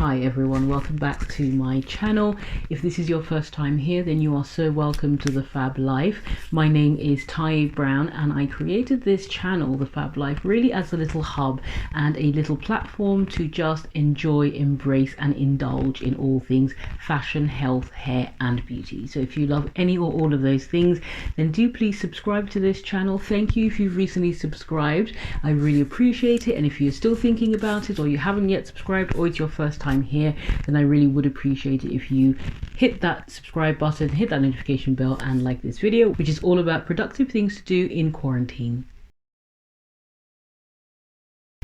Hi everyone, welcome back to my channel. If this is your first time here, then you are so welcome to the Fhab Life. My name is Ty Brown and I created this channel, the Fhab Life, really as a little hub and a little platform to just enjoy, embrace and indulge in all things fashion, health, hair and beauty. So if you love any or all of those things, then do please subscribe to this channel. Thank you if you've recently subscribed. I really appreciate it, and if you're still thinking about it or you haven't yet subscribed or it's your first time here, then I really would appreciate it if you hit that subscribe button, hit that notification bell and like this video, which is all about productive things to do in quarantine.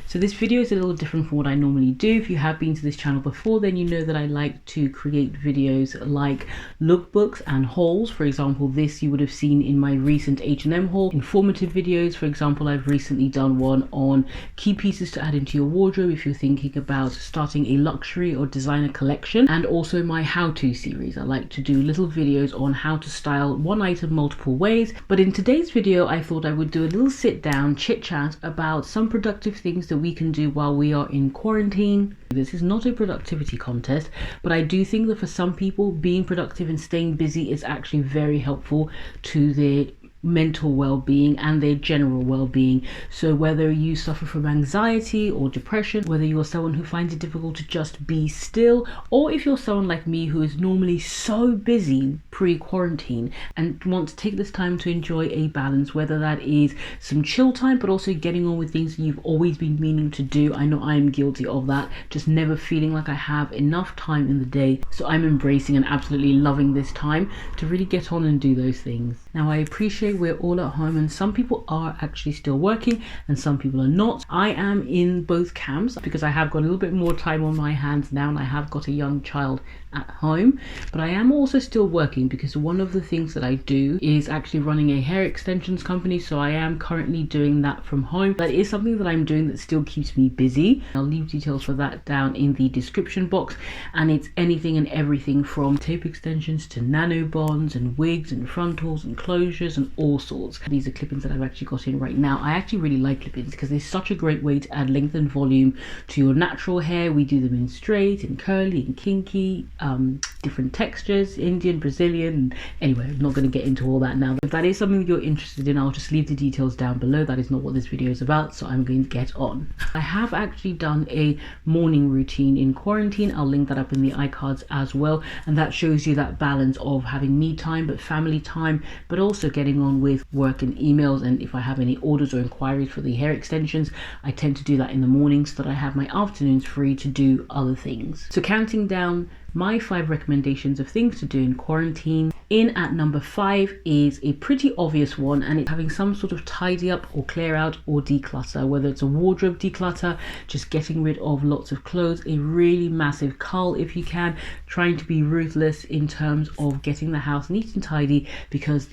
So this video is a little different from what I normally do. If you have been to this channel before, then you know that I like to create videos like lookbooks and hauls. For example, this you would have seen in my recent H&M haul. Informative videos, for example, I've recently done one on key pieces to add into your wardrobe if you're thinking about starting a luxury or designer collection, and also my how-to series. I like to do little videos on how to style one item multiple ways. But in today's video, I thought I would do a little sit down chit chat about some productive things that we can do while we are in quarantine. This is not a productivity contest, but I do think that for some people, being productive and staying busy is actually very helpful to their mental well-being and their general well-being. So whether you suffer from anxiety or depression, whether you're someone who finds it difficult to just be still, or if you're someone like me who is normally so busy pre-quarantine and wants to take this time to enjoy a balance, whether that is some chill time but also getting on with things you've always been meaning to do. I know I'm guilty of that, just never feeling like I have enough time in the day. So I'm embracing and absolutely loving this time to really get on and do those things. Now I appreciate we're all at home and some people are actually still working and some people are not. I am in both camps because I have got a little bit more time on my hands now and I have got a young child at home, but I am also still working because one of the things that I do is actually running a hair extensions company. So I am currently doing that from home. That is something that I'm doing that still keeps me busy. I'll leave details for that down in the description box, and it's anything and everything from tape extensions to nano bonds and wigs and frontals and closures and all sorts. These are clip-ins that I've actually got in right now. I actually really like clip-ins because they're such a great way to add length and volume to your natural hair. We do them in straight and curly and kinky, different textures, Indian, Brazilian. Anyway, I'm not going to get into all that now. If that is something that you're interested in, I'll just leave the details down below. That is not what this video is about, so I'm going to get on. I have actually done a morning routine in quarantine. I'll link that up in the iCards as well, and that shows you that balance of having me time but family time, but also getting on with work and emails. And if I have any orders or inquiries for the hair extensions, I tend to do that in the morning so that I have my afternoons free to do other things. So counting down my 5 recommendations of things to do in quarantine, in at number 5 is a pretty obvious one, and it's having some sort of tidy up or clear out or declutter, whether it's a wardrobe declutter, just getting rid of lots of clothes, a really massive cull if you can, trying to be ruthless in terms of getting the house neat and tidy, because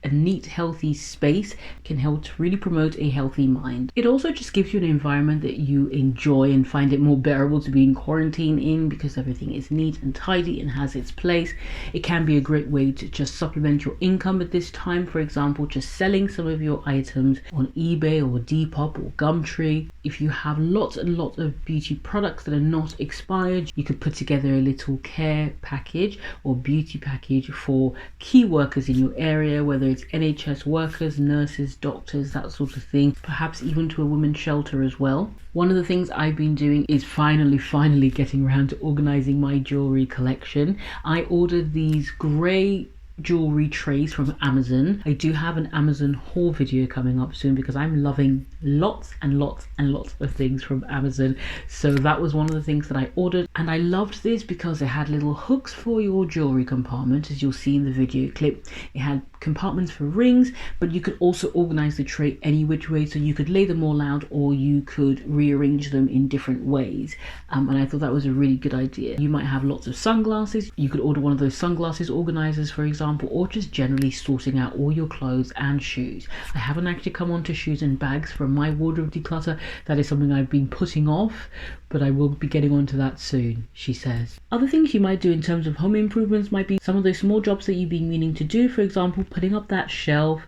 a neat, healthy space can help to really promote a healthy mind. It also just gives you an environment that you enjoy and find it more bearable to be in quarantine in, because everything is neat and tidy and has its place. It can be a great way to just supplement your income at this time. For example, just selling some of your items on eBay or Depop or Gumtree. If you have lots and lots of beauty products that are not expired, you could put together a little care package or beauty package for key workers in your area, whether it's NHS workers, nurses, doctors, that sort of thing, perhaps even to a women's shelter as well. One of the things I've been doing is finally getting around to organizing my jewelry collection. I ordered these grey jewelry trays from Amazon. I do have an Amazon haul video coming up soon because I'm loving lots and lots and lots of things from Amazon. So that was one of the things that I ordered, and I loved this because it had little hooks for your jewelry compartment, as you'll see in the video clip. It had compartments for rings, but you could also organize the tray any which way, so you could lay them all out or you could rearrange them in different ways, and I thought that was a really good idea. You might have lots of sunglasses. You could order one of those sunglasses organizers, for example, or just generally sorting out all your clothes and shoes. I haven't actually come on to shoes and bags from my wardrobe declutter. That is something I've been putting off, but I will be getting onto that soon, she says. Other things you might do in terms of home improvements might be some of those small jobs that you've been meaning to do. For example, putting up that shelf,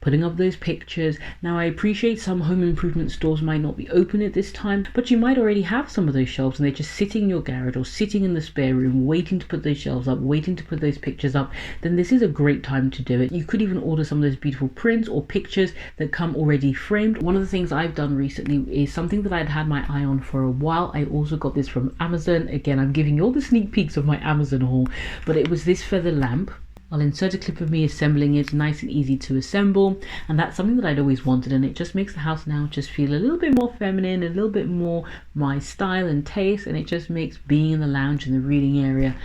putting up those pictures. Now I appreciate some home improvement stores might not be open at this time, but you might already have some of those shelves and they're just sitting in your garage or sitting in the spare room waiting to put those shelves up, waiting to put those pictures up. Then this is a great time to do it. You could even order some of those beautiful prints or pictures that come already framed. One of the things I've done recently is something that I'd had my eye on for a while. I also got this from Amazon. Again, I'm giving you all the sneak peeks of my Amazon haul, but it was this feather lamp. I'll insert a clip of me assembling it, nice and easy to assemble, and that's something that I'd always wanted, and it just makes the house now just feel a little bit more feminine, a little bit more my style and taste, and it just makes being in the lounge and the reading area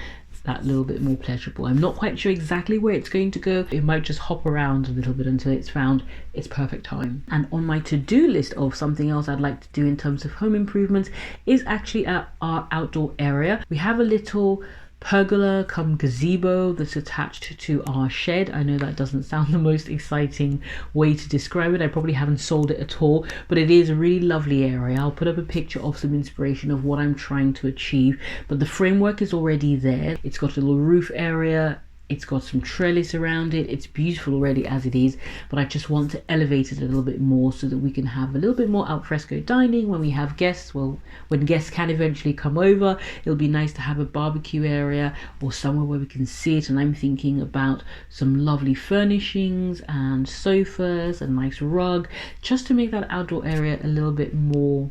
that little bit more pleasurable. I'm not quite sure exactly where it's going to go. It might just hop around a little bit until it's found its perfect home. And on my to-do list of something else I'd like to do in terms of home improvements is actually at our outdoor area. We have a little pergola come gazebo that's attached to our shed. I know that doesn't sound the most exciting way to describe it. I probably haven't sold it at all, but it is a really lovely area. I'll put up a picture of some inspiration of what I'm trying to achieve, but the framework is already there. It's got a little roof area. It's got some trellis around it. It's beautiful already as it is, but I just want to elevate it a little bit more so that we can have a little bit more alfresco dining when we have guests. Well, when guests can eventually come over, it'll be nice to have a barbecue area or somewhere where we can sit. And I'm thinking about some lovely furnishings and sofas, a nice rug, just to make that outdoor area a little bit more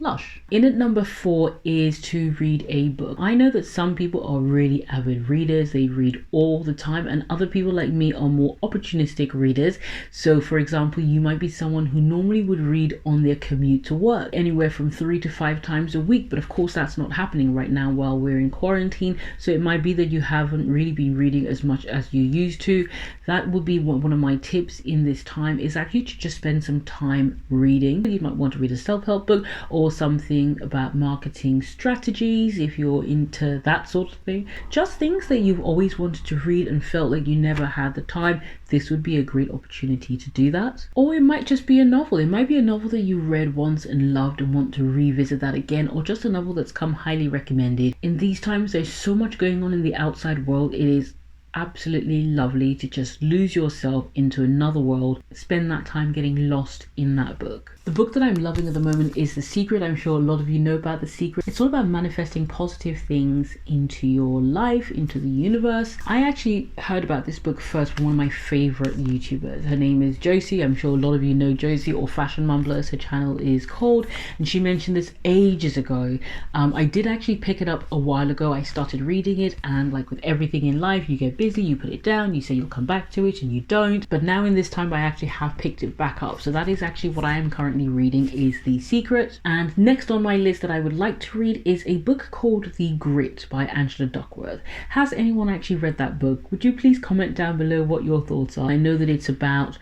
lush. In at number 4 is to read a book. I know that some people are really avid readers, they read all the time, and other people like me are more opportunistic readers. So for example, you might be someone who normally would read on their commute to work, anywhere from 3 to 5 times a week, but of course that's not happening right now while we're in quarantine, so it might be that you haven't really been reading as much as you used to. That would be one of my tips in this time, is actually to just spend some time reading. You might want to read a self-help book or something about marketing strategies if you're into that sort of thing. Just things that you've always wanted to read and felt like you never had the time. This would be a great opportunity to do that. Or it might just be a novel. It might be a novel that you read once and loved and want to revisit that again, or just a novel that's come highly recommended. In these times, there's so much going on in the outside world. It is absolutely lovely to just lose yourself into another world, spend that time getting lost in that book. The book that I'm loving at the moment is The Secret. I'm sure a lot of you know about The Secret. It's all about manifesting positive things into your life, into the universe. I actually heard about this book first from one of my favorite YouTubers. Her name is Josie. I'm sure a lot of you know Josie, or Fashion Mumbler as her channel is called, and she mentioned this ages ago. I did actually pick it up a while ago. I started reading it, and like with everything in life, you get busy, you put it down, you say you'll come back to it, and you don't. But now in this time, I actually have picked it back up. So that is actually what I am currently reading, is The Secret. And next on my list that I would like to read is a book called The Grit by Angela Duckworth. Has anyone actually read that book? Would you please comment down below what your thoughts are? I know that it's about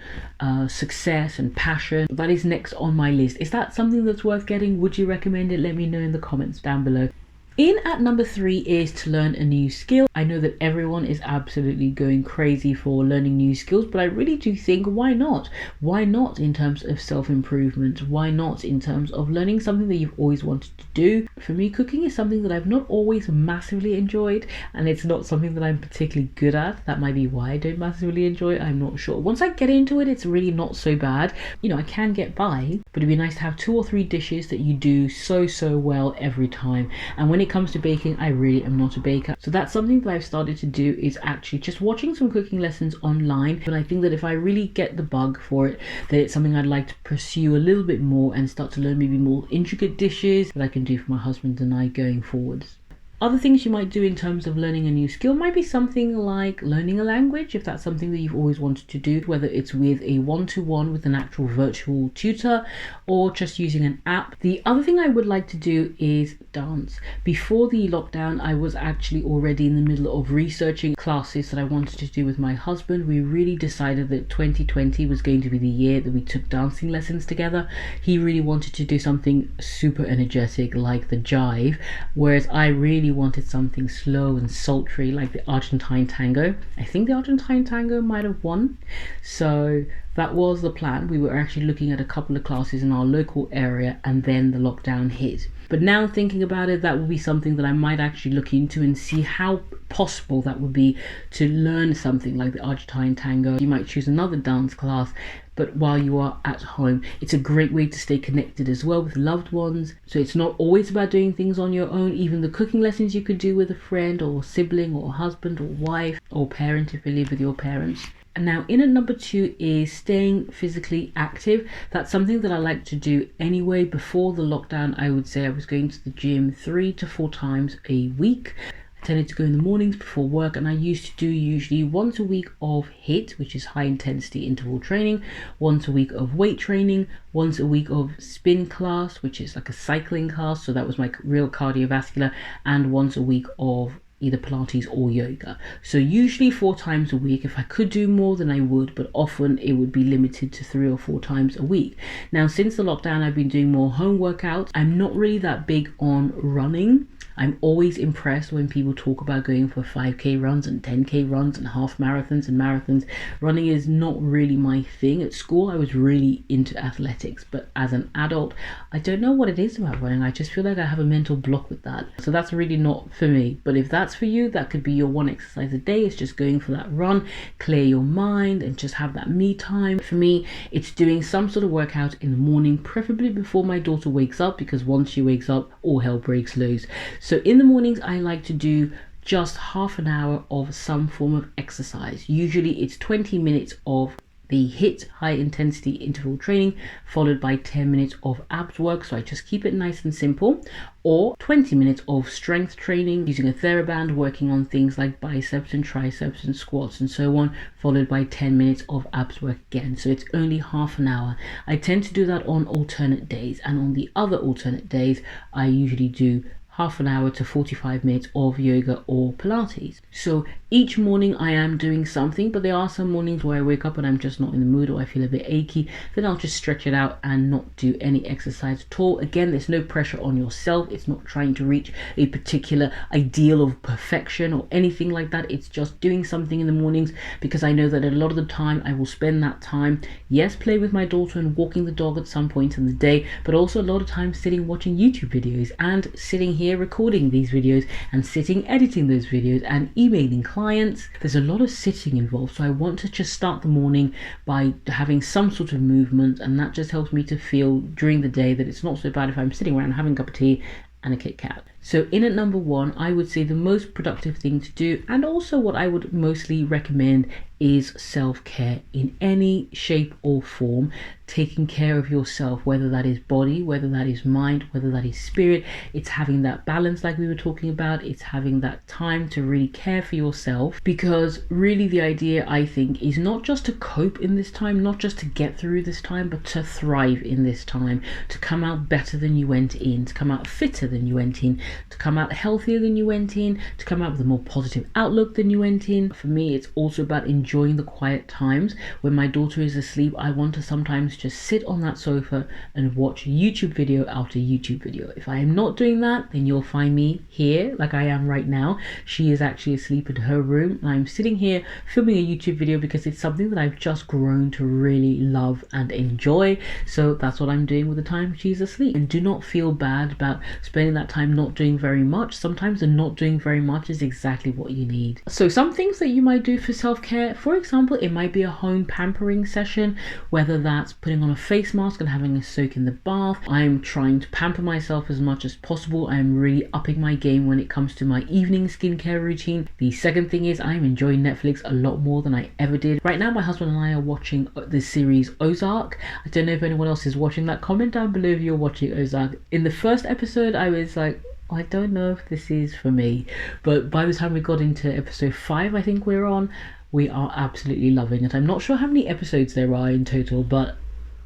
success and passion. That is next on my list. Is that something that's worth getting? Would you recommend it? Let me know in the comments down below. In at number 3 is to learn a new skill. I know that everyone is absolutely going crazy for learning new skills, but I really do think, why not? Why not in terms of self-improvement? Why not in terms of learning something that you've always wanted to do? For me, cooking is something that I've not always massively enjoyed, and it's not something that I'm particularly good at. That might be why I don't massively enjoy it, I'm not sure. Once I get into it, it's really not so bad. You know, I can get by, but it'd be nice to have 2 or 3 dishes that you do so well every time. And when it comes to baking, I really am not a baker. So that's something that I've started to do, is actually just watching some cooking lessons online. But I think that if I really get the bug for it, that it's something I'd like to pursue a little bit more and start to learn maybe more intricate dishes that I can do for my husband and I going forwards. Other things you might do in terms of learning a new skill might be something like learning a language, if that's something that you've always wanted to do, whether it's with a one-to-one with an actual virtual tutor or just using an app. The other thing I would like to do is dance. Before the lockdown, I was actually already in the middle of researching classes that I wanted to do with my husband. We really decided that 2020 was going to be the year that we took dancing lessons together. He really wanted to do something super energetic like the jive, whereas I really wanted something slow and sultry like the Argentine tango. I think the Argentine tango might have won. So that was the plan. We were actually looking at a couple of classes in our local area, and then the lockdown hit. But now thinking about it, that would be something that I might actually look into and see how possible that would be to learn something like the Argentine tango. You might choose another dance class, but while you are at home, it's a great way to stay connected as well with loved ones. So it's not always about doing things on your own. Even the cooking lessons you could do with a friend or sibling or husband or wife or parent if you live with your parents. And now in at number 2 is staying physically active. That's something that I like to do anyway. Before the lockdown, I would say I was going to the gym 3 to 4 times a week. I tended to go in the mornings before work, and I used to do usually once a week of HIIT, which is high intensity interval training, once a week of weight training, once a week of spin class, which is like a cycling class, so that was my real cardiovascular, and once a week of either Pilates or yoga. So usually 4 times a week. If I could do more, then I would, but often it would be limited to 3 or 4 times a week. Now, since the lockdown, I've been doing more home workouts. I'm not really that big on running. I'm always impressed when people talk about going for 5k runs and 10k runs and half marathons and marathons. Running is not really my thing. At school, I was really into athletics, but as an adult, I don't know what it is about running. I just feel like I have a mental block with that. So that's really not for me. But if that's for you, that could be your one exercise a day. It's just going for that run, clear your mind and just have that me time. For me, it's doing some sort of workout in the morning, preferably before my daughter wakes up, because once she wakes up, all hell breaks loose. So in the mornings, I like to do just half an hour of some form of exercise. Usually it's 20 minutes of the HIIT, high intensity interval training, followed by 10 minutes of abs work. So I just keep it nice and simple. Or 20 minutes of strength training using a TheraBand, working on things like biceps and triceps and squats and so on, followed by 10 minutes of abs work again. So it's only half an hour. I tend to do that on alternate days, and on the other alternate days, I usually do half an hour to 45 minutes of yoga or Pilates. So each morning I am doing something, but there are some mornings where I wake up and I'm just not in the mood, or I feel a bit achy. Then I'll just stretch it out and not do any exercise at all. Again, there's no pressure on yourself. It's not trying to reach a particular ideal of perfection or anything like that. It's just doing something in the mornings, because I know that a lot of the time I will spend that time, yes, playing with my daughter and walking the dog at some point in the day, but also a lot of time sitting watching YouTube videos and sitting here recording these videos and sitting editing those videos and emailing clients. There's a lot of sitting involved, so I want to just start the morning by having some sort of movement, and that just helps me to feel during the day that it's not so bad if I'm sitting around having a cup of tea and a Kit Kat. So in at number 1, I would say the most productive thing to do, and also what I would mostly recommend, is self-care in any shape or form. Taking care of yourself, whether that is body, whether that is mind, whether that is spirit. It's having that balance like we were talking about. It's having that time to really care for yourself, because really the idea, I think, is not just to cope in this time, not just to get through this time, but to thrive in this time, to come out better than you went in, to come out fitter than you went in, to come out healthier than you went in, to come out with a more positive outlook than you went in. For me, it's also about enjoying the quiet times. When my daughter is asleep, I want to sometimes just sit on that sofa and watch YouTube video after YouTube video. If I am not doing that, then you'll find me here like I am right now. She is actually asleep in her room, and I'm sitting here filming a YouTube video because it's something that I've just grown to really love and enjoy. So that's what I'm doing with the time she's asleep. And do not feel bad about spending that time not doing very much. Sometimes the not doing very much is exactly what you need. So some things that you might do for self-care, for example, it might be a home pampering session, whether that's putting on a face mask and having a soak in the bath. I'm trying to pamper myself as much as possible. I'm really upping my game when it comes to my evening skincare routine. The second thing is I'm enjoying Netflix a lot more than I ever did. Right now, my husband and I are watching the series Ozark. I don't know if anyone else is watching that. Comment down below if you're watching Ozark. In the first episode, I was like, I don't know if this is for me, but by the time we got into episode 5, I think we're on, we are absolutely loving it. I'm not sure how many episodes there are in total, but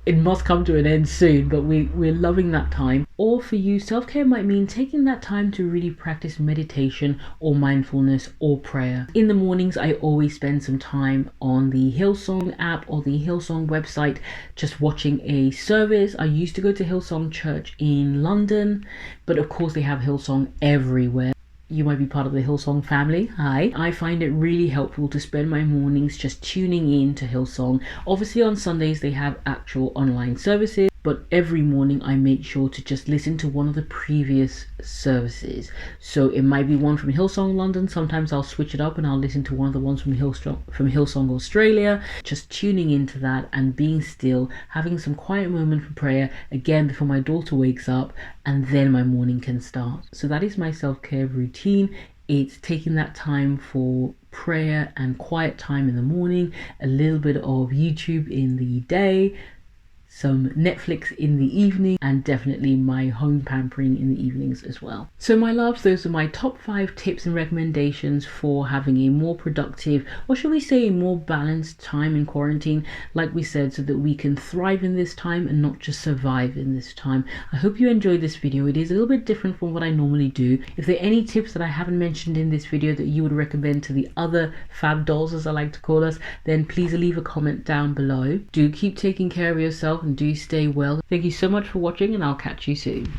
it must come to an end soon, but we're loving that time. Or for you, self-care might mean taking that time to really practice meditation or mindfulness or prayer. In the mornings, I always spend some time on the Hillsong app or the Hillsong website, just watching a service. I used to go to Hillsong Church in London, but of course they have Hillsong everywhere. You might be part of the Hillsong family. Hi. I find it really helpful to spend my mornings just tuning in to Hillsong. Obviously on Sundays they have actual online services, but every morning I make sure to just listen to one of the previous services. So it might be one from Hillsong London. Sometimes I'll switch it up and I'll listen to one of the ones from Hillsong Australia, just tuning into that and being still, having some quiet moment for prayer again before my daughter wakes up, and then my morning can start. So that is my self-care routine. It's taking that time for prayer and quiet time in the morning, a little bit of YouTube in the day, some Netflix in the evening, and definitely my home pampering in the evenings as well. So my loves, those are my top 5 tips and recommendations for having a more productive, or should we say a more balanced time in quarantine, like we said, so that we can thrive in this time and not just survive in this time. I hope you enjoyed this video. It is a little bit different from what I normally do. If there are any tips that I haven't mentioned in this video that you would recommend to the other fab dolls, as I like to call us, then please leave a comment down below. Do keep taking care of yourself and do stay well. Thank you so much for watching, and I'll catch you soon.